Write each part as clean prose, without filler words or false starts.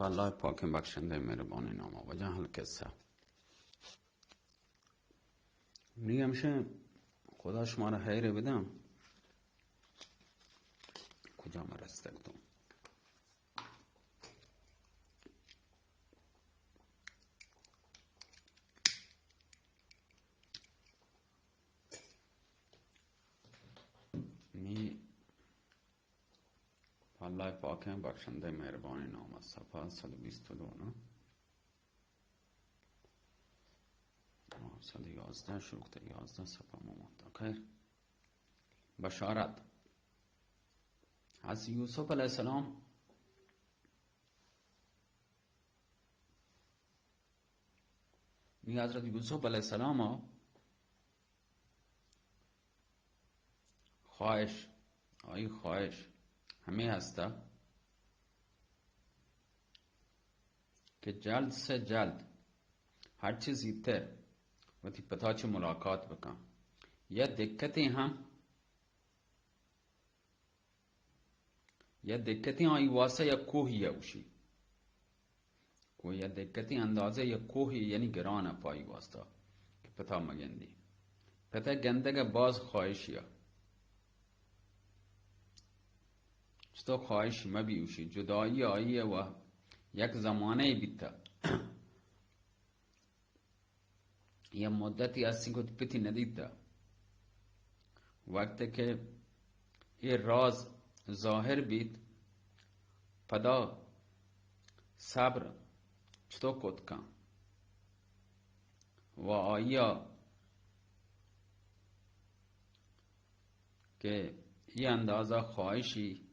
الله پاک بخشنده مهربان نام و جهل قصه میگم شه خدا شما را خیر بدم. کجا ما رستگتم می الله پاک بخشنده مهربان نام صفحه 122 نه 111 شروع تا 11 صفحه ممتد خیر. بشارت از یوسف علیه السلام می حضرت یوسف علیه السلام خواهش همه هسته که جلد سے جلد هر چیز زیدتر و تی پتا چه ملاقات بکن. یا دقتی آئی واسه یا کوهی اوشی کو یا دقتی اندازه یا کوهی یعنی گرانه پایی واسطه که پتا مگندی پتا گندگه باز خواهشی چطور خواهشی مبیوشی جدایی آئیه و یک زمانه بیتا یا مدتی هستی که پتی ندیده وقتی که این راز ظاهر بید پدا صبر چطور کد کن و آیا که این اندازه خواهشی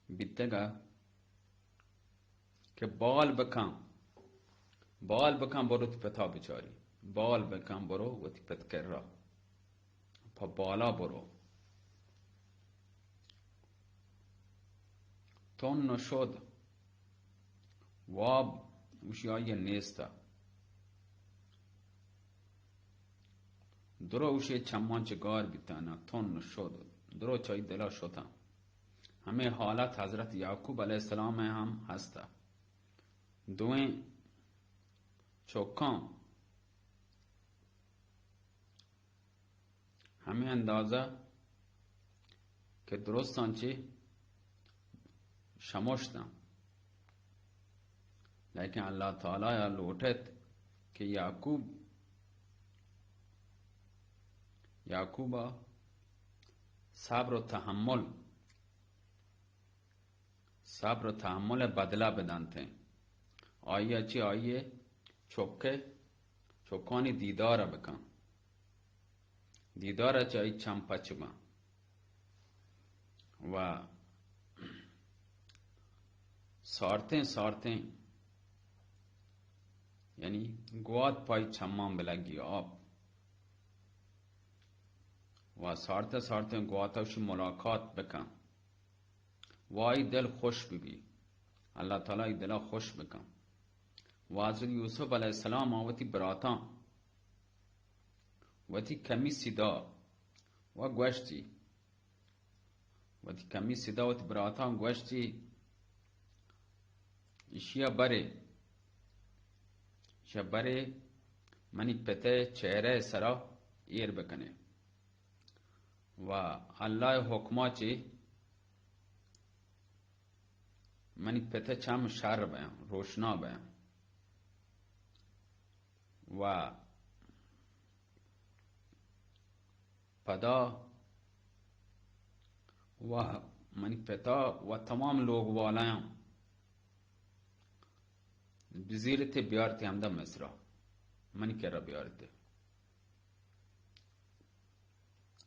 بیتگه که بال بکن برو تی پتا بچاری بال بکن برو و تی پت کر را پا بالا برو تون نشد واب وشی آیه نیسته درو وشی چمان چگار بیتانا تون نشد درو چای دلا شدن. همه حالت حضرت یعقوب علیه السلام هم هسته دویں چوکان همه اندازه که درستان چی شمشتن لیکن اللہ تعالی یا لوٹت کہ یعقوب صبر و تحمل بدلا بدن تھے آئیے چی آئیے چوکانی دیدار بکن دیدار چاہی چمپچ با و سارتیں یعنی گواد پای چمان بلگی آب و سارتیں گواتوشی ملاقات بکن و آئی دل خوش بی اللہ تعالی دل خوش بکن و حضرت یوسف علیہ السلام آوتی براتان وتی کمی صدا و گوشتی وتی کمی صدا وتی براتان گوشتی اشیا بره منی پته چهره سرا ایر بکنه و الله حکما چی منی پته چم شر بیان روشنا بیان و پدا و منی پتا و تمام لوگ والایم بزیرت بیارتی همده مصرا منی کرا بیارتی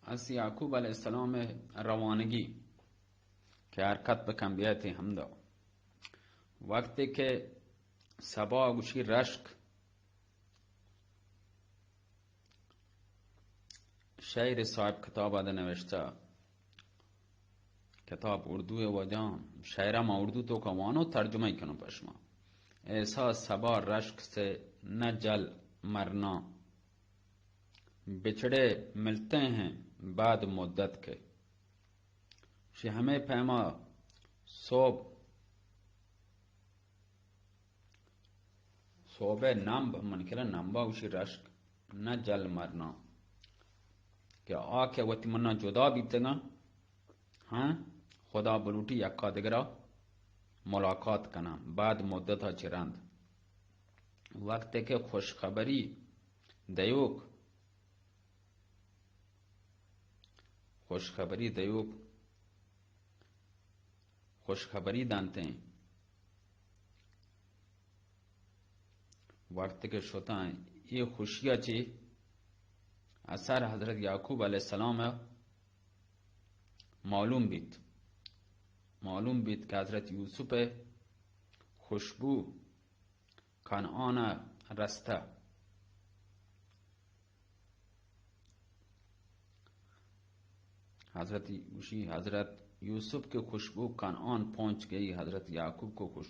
از یعقوب علیه السلام روانگی که حرکت بکن بیارتی همده وقتی که سبا گوشی رشک شعر صاحب کتاب آده نوشته کتاب اردو وجام شعرم اردو تو کمانو ترجمه کنو پشما ایسا سبا رشک سے نہ جل مرنا بچڑے ملتے ہیں بعد مدت کے ہمیں پیما صوب صوبه نمب من کلا نمبا وشی رشک نه جل مرنا که آکه وقتی منا جدا بیتگا ها خدا بلوٹی یکا دگرا ملاقات کنا بعد مدتا چرند وقت که خوشخبری دیوک خوشخبری دانتے ہیں وقت کے شوتا ہیں یہ خوشیاں چی اثر حضرت یعقوب علیہ السلام معلوم بیت کہ حضرت یوسف خوشبو کنعان رسته حضرت یوسف کے خوشبو کنعان پہنچ گئی حضرت یعقوب کو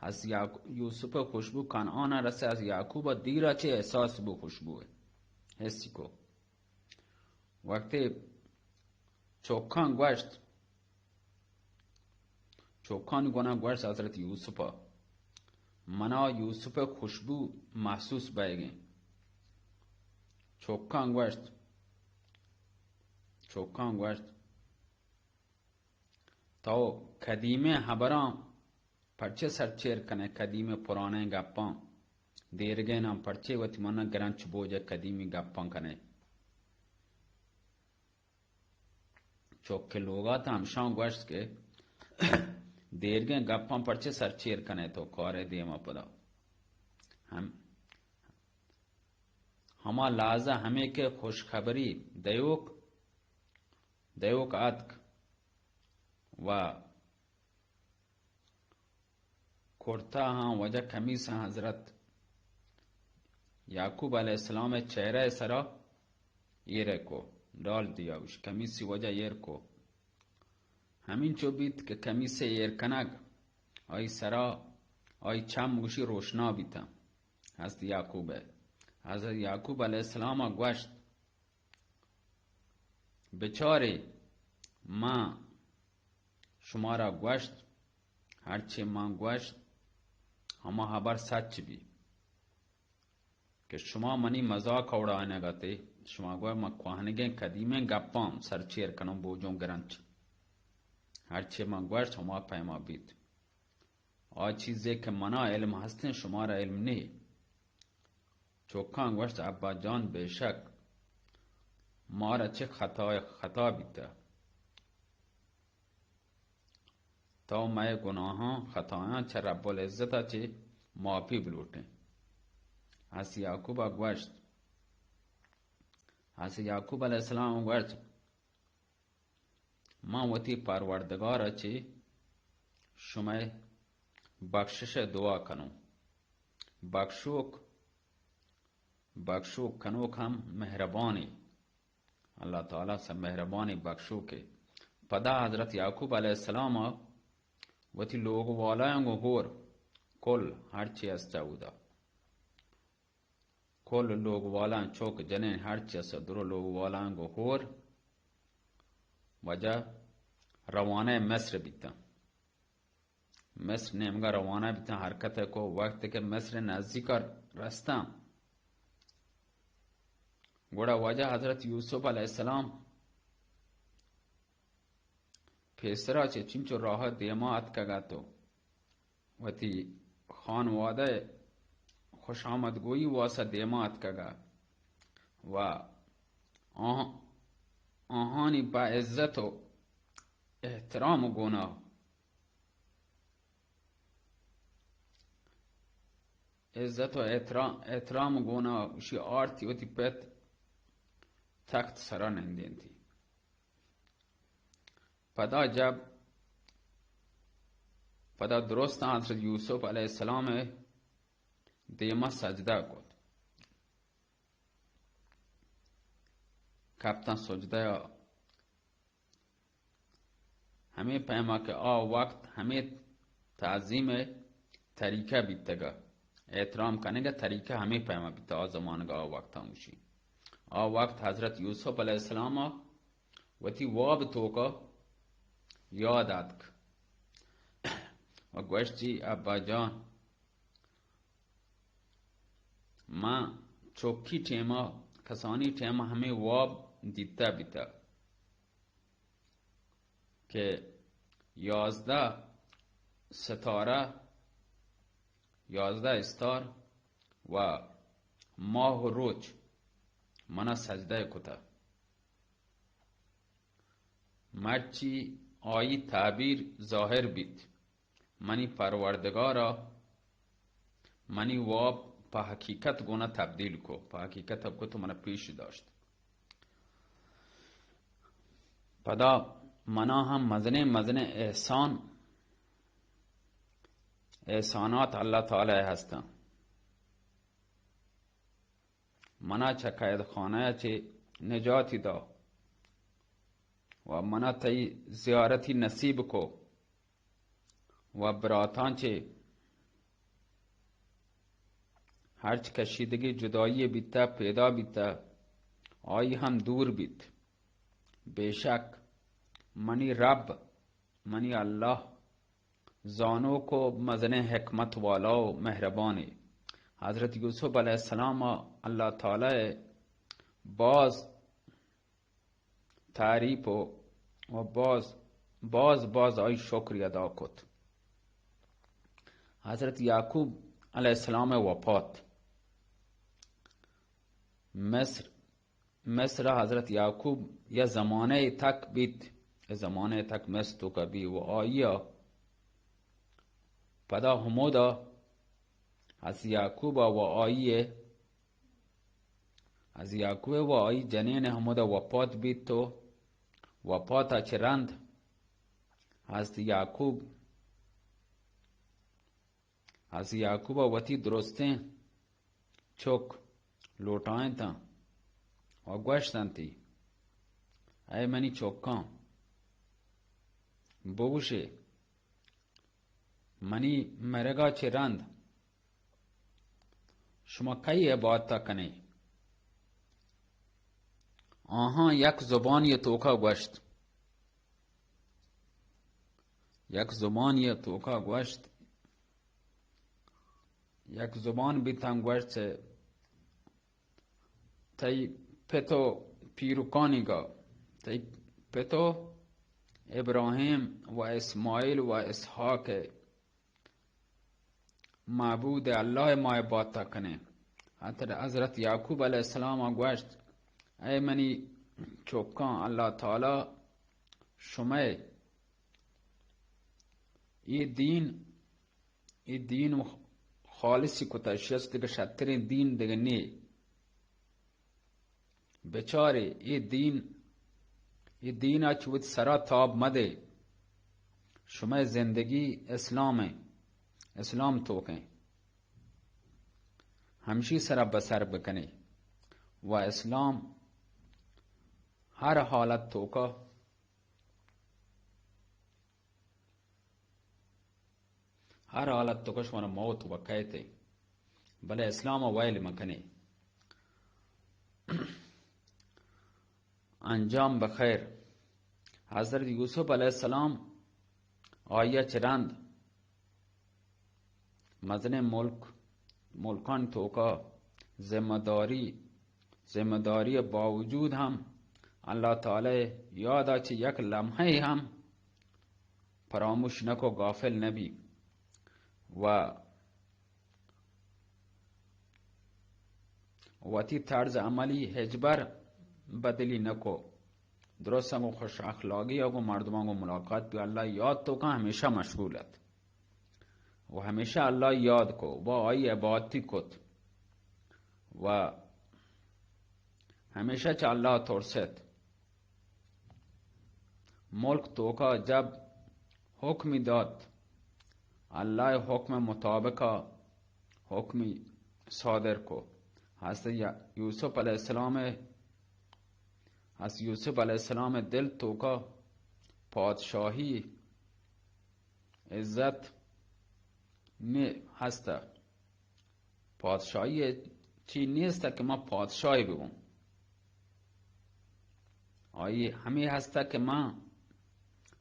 یوسف خوشبو کنعان رسه از یعقوب دیره چه احساس بو خوشبوه حسی کو وقتی چوکان گونا گوشت حضرت یوسف منا یوسف خوشبو محسوس بایگیں چوکان گوشت تو قدیمه حبران پرچه سرچیر کنه قدیم پرانه گپان دیرگه نام پرچه وقتی منا گرانچ بوجه قدیمی گپان کنه چوک لوگا تا همشان گوشت که دیرگه گپان پرچه سرچیر کنه تو کاره دیما پدا ہما لازا ہمیں کے خوشخبری دیوک ادک و کرتا ہاں وجہ کمیس حضرت یعقوب علیہ السلام چہرہ سرا یہ کو ڈال دیا اس کمیسی وجہ یہ کو همین چو بیت که کمیس ایرکنگ آی سرا آی چم گوشی روشنا بیتا حضرت یعقوب علیہ السلام گوشت بچاره ما شمارا گوشت هرچی من گوشت اما خبر سچ بی که شما منی مزاق اڑانے گاتے شما گوشت ما کوهنگیں قدیمیں گپام سرچیر کنم بوجوں گرنچ هرچی من گوشت هما پیما بید آ چیزی که منا علم هستن شما را علم نی چوکان گوشت ابا جان بیشک ما را چه خطا بیده تا مای گناهان خطایان چه رب العزتا چه معافی بلوٹیں حضرت یعقوب گوشت حضرت یعقوب علیہ السلام گوشت ما وتی پروردگار چی شما بخشش دعا کنو بخشوک کنوک هم مهربانی اللہ تعالی سے مہربانی بخشو کے پدا حضرت یعقوب علیہ السلام وتی لوگ والایاں گور کل ہرچی اس چاودا کل لوگ والایاں چوک جنین ہرچی اس درو لوگ والایاں گور وجہ روانہ مصر بیتا مصر نیمگا روانہ بیتا حرکت کو وقت کے مصر نزدیکا رستا گوڑا وجہ حضرت یوسف علیہ السلام پیسرا چه چنچو راه دیمات کگا تو وتی خانواده خوش آمدگویی واسه دیمات کگا و آهانی با عزت و احترام و گناه عزت و احترام و گناه شی آرتی وتی پت تخت سرا نندین تھی پدا درست حضرت یوسف علیہ السلام دیما سجدہ کو کپتن سجدہ ہمیں پیما کہ وقت ہمیں تعظیم طریقہ بیتگا احترام کرنے کا طریقہ ہمیں پیما بیتا زمان کا وقت ہمشی وقت حضرت یوسف علیہ السلام وتی واب تو کا یاد آدک و گوشت جی ابا جان ما چوکی ٹیما کسانی ٹیما ہمیں واب دیتا بیتا که 11 ستاره 11 استار و ماه و روز منا سجده کتا مرچی آیی تعبیر ظاهر بید منی پروردگارا منی واب پا حقیقت گونه تبدیل کو پا حقیقت اب کو تو منا پیش داشت پدا منا هم مزنه احسانات الله تعالی هستن منا چه قید خانه چه نجاتی دا و منا تی زیارتی نصیب کو و براتان چه هرچ کشیدگی جدایی بیتا پیدا بیتا آئی هم دور بیت بیشک منی رب منی الله زانو کو مزن حکمت والا و مهربانی حضرت یوسف علیہ السلام اللہ تعالی باز تعریف و باز آئی شکر ادا کت حضرت یعقوب علیہ السلام وفات مصر حضرت یعقوب یا زمانه تک بیت زمانه تک مصر تو کبھی و آیا پدا همودا از یعقوب و آیی جنین همودا وفات بیت تو وفاتا چرند از یعقوب وتی درستیں چوک لوٹائیں تا و گوشتن تی ای منی چوکان بوشه منی مرگا چرند شما کی عبادتا کنی آها یک زبانی توکا گوشت یک زبان بیتن گوشت تی پتو پیروکانیگا تی پتو ابراهیم و اسماعیل و اسحاق معبود الله ما عبادت کنه حضرت یعقوب علیہ السلام گوشت ای منی چوکان اللہ تعالی شما ای دین خالصی کتا شست دیگه شترین دین دیگه نی بچاره ای دین چود سرا تاب مده شما زندگی اسلام توکیں ہمشی سرا بسر بکنی و اسلام ہر حالت توکا شما موت و کہتے بلے اسلام ویل مکنی انجام بخیر حضرت یوسف علیہ السلام آیا چرند مزن ملکان توکا ذمہ داری باوجود هم اللہ تعالی یادا چه یک لمحه هم فراموش نکو غافل نبی و تی طرز عملی هجبر بدلی نکو درست و خوش اخلاقی و مردمان و ملاقات بھی اللہ یاد تو کا ہمیشہ مشغولت و ہمیشہ اللہ یاد کو و آئی عبادتی کت و ہمیشہ چا اللہ ترست ملک تو کا جب حکمی داد اللہ حکم مطابقہ حکمی صادر کو حضرت یوسف علیہ السلام دل تو کا پادشاہی عزت نه هسته پادشاهی چی نیسته که ما پادشاهی بگم آیه همه هسته که ما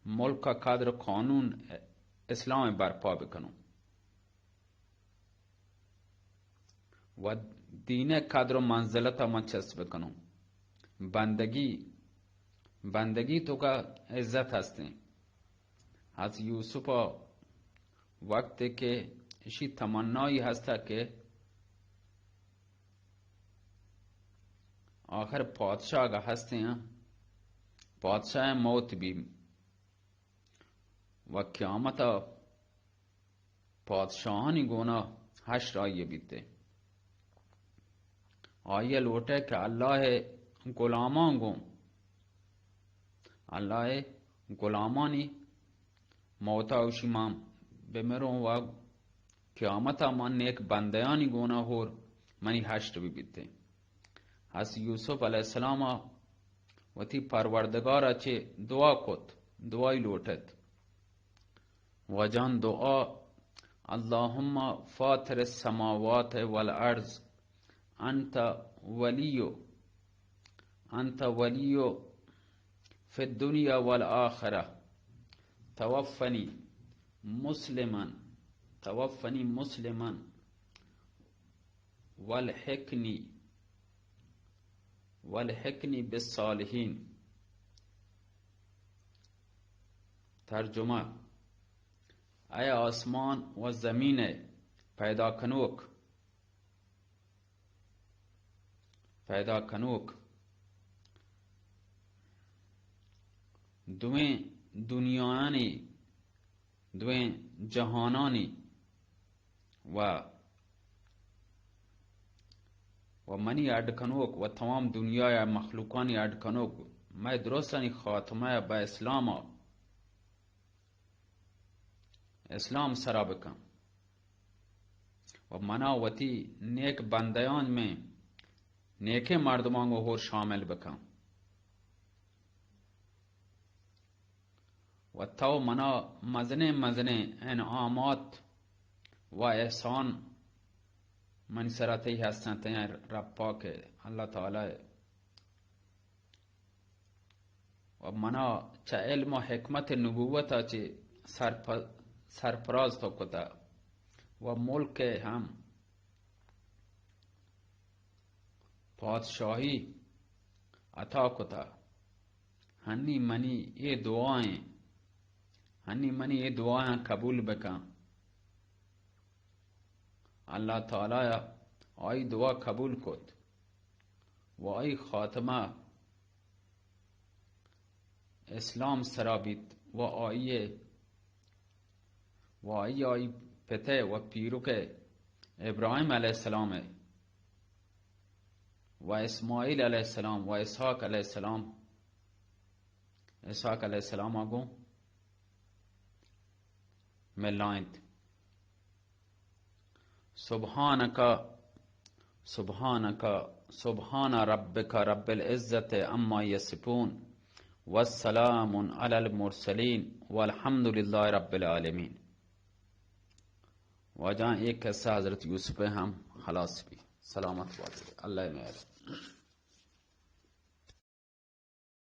ملک کا قدر قانون اسلام برپا بکنم و دین قدر و منزلت من چسب کنم. بندگی تو کا عزت هستی. از یوسف وقتی که اشی تمنایی هسته که آخر پادشاه اگه هستی ہیں، پادشاه موت بھی و قیامت پادشاہانی گونا حشر آئیے بیتے. آئیے لوٹے کہ اللہ غلامان گو، اللہ غلامانی موتا اوشی مام بمروں و قیامتا من نیک بندیانی گونا ہور منی حشر بھی بیتے. از یوسف علیہ السلام و تی پروردگارا چه دعا کت، دعای لوٹت و جان دعا اللهم فاطر السماوات والارض انت ولی فی الدنیا والآخرة توفنی مسلما والحقنی بالصالحین. ترجمه: اے آسمان و زمین پیدا کنوک دویں دنیاانی، دویں جهانانی و منی اڈکنوک و تمام دنیای مخلوقانی اڈکنوک. میں درستانی خاتمه با اسلام سرا بکن و منا وتی نیک بندیان میں نیک مردمان کو ہور شامل بکن و تو منا مزنے انعامات و احسان من سراتی هستن تین رب پاک اللہ تعالی و منا چه علم و حکمت نبوتا چه سرپراز تو کتا و ملک هم پادشاہی عطا کتا. ہنی منی یہ دعائیں قبول بکن. اللہ تعالی آئی دعا قبول کت و آئی خاتمہ اسلام سرابید و آئی پتے و پیروک ابراہیم علیہ السلام و اسماعیل علیہ السلام و اسحاق علیہ السلام آگو ملائنت. سبحان ربک رب العزت اما یصفون والسلام علی المرسلین والحمد للہ رب العالمین. و جہاں ایک قصہ حضرت یوسف ہم خلاص بھی سلامت بات. اللہ میرے